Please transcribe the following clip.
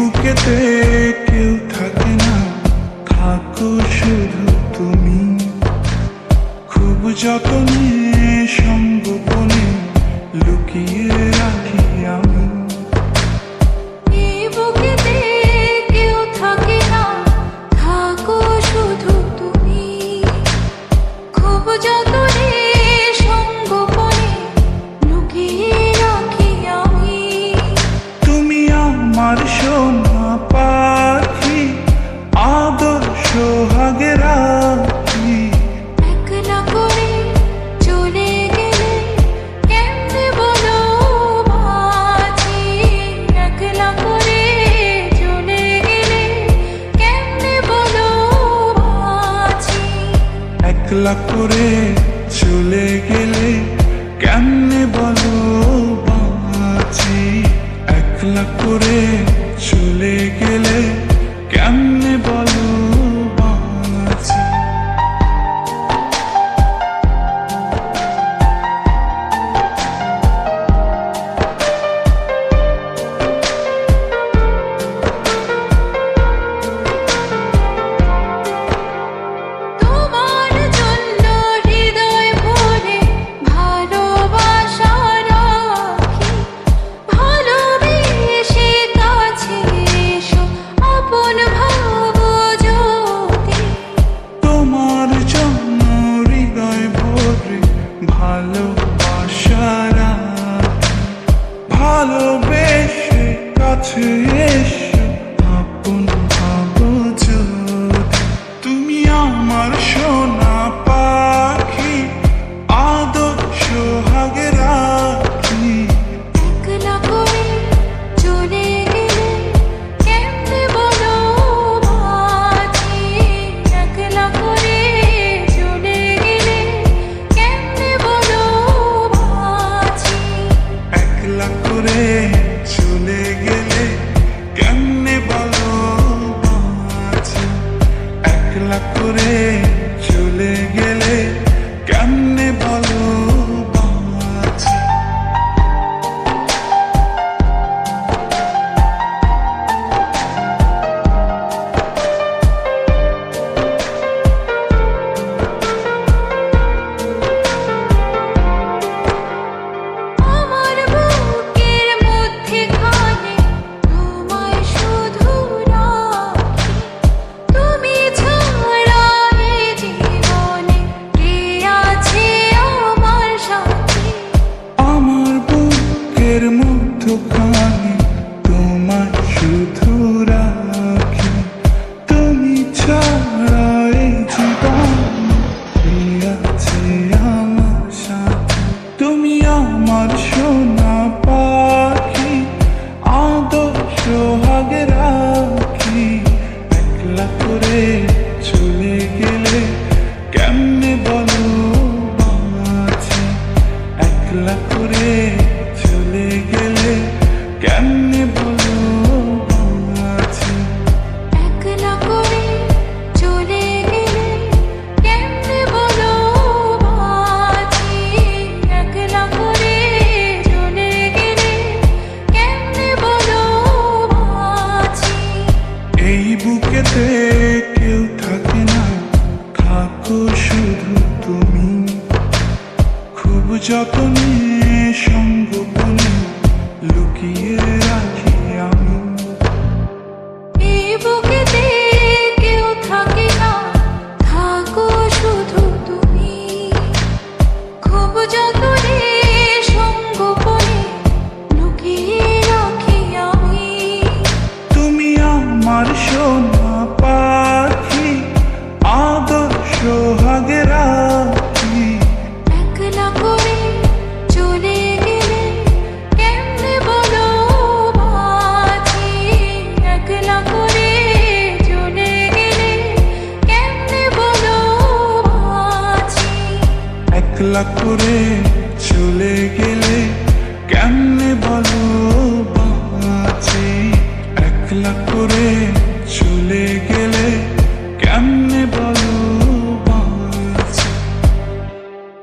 বুকেতে কেউ থাকে না, থাকো শুধু তুমি। খুব যতনে সঙ্গোপনে লুকিয়ে রাখি আমি। আমার সোনা পাখি, আদর সোহাগে রাখি। একলা করে চলে গেলে কেমনে বলো বাঁচি। একলা করে চলে গেলে কেমনে বলো বাঁচি। একলা করে চলে গেলে কেমনে বলো বাঁচি। একলা করে চলে গেলে কেমনে বলো বাঁচি। তোমার জন্য হৃদয় ভরে ভালোবাসা রাখি। ভালোবেসে কাছে এসো আপন ভাবো যদি। তোমার জন্য হৃদয় ভরে ভালোবাসা রাখি। ভালোবেসে কাছে এসো আপন ভাবো যদি। তুমি আমার সোনা পাখি, আদর সোহাগে রাখি। একলা করে চলে গেলে কেমনে বলো বাঁচি। একলা করে চলে গেলে কেমনে বলো বাঁচি। একলা করে চলে গেলে কেমনে বলো বাঁচি। একলা করে চলে গেলে কেমনে বলো বাঁচি। আমার বুকের মধ্যেখানে তোমায় শুধু রাখি। তুমি ছাড়া এ জীবনে কে আছে আমার সাথী। আমার বুকের মধ্যখানে তোমার শুধু রাখি। তুমি ছাড়া এই জীবনে কে আছে আমার সাথে। তুমি আমার সোনা পাখি, আদর সোহাগে রাখি। একলা করে চলে গেলে কেমনে বলো বাঁচি। একলা করে চলে গেলে কেমনে বলো বাঁচি। একলা করে চলে গেলে কেমনে বলো বাঁচি। একলা করে চলে গেলে কেমনে বলো বাঁচি। এই বুকেতে কেউ থাকে না, থাকো শুধু তুমি। খুব যতনে সঙ্গোপনে লুকিয়ে রাখি আমি। এই বুকেতে কেউ থাকে না, থাকো শুধু তুমি। খুব যতনে সঙ্গোপনে লুকিয়ে রাখি আমি। তুমি আমার সোনা পাখি, আদর সোহাগে রাখি। একলা করে চলে গেলে কেমনে বলো বাঁচি। একলা করে চলে গেলে কেমনে বলো বাঁচি। একলা করে চলে গেলে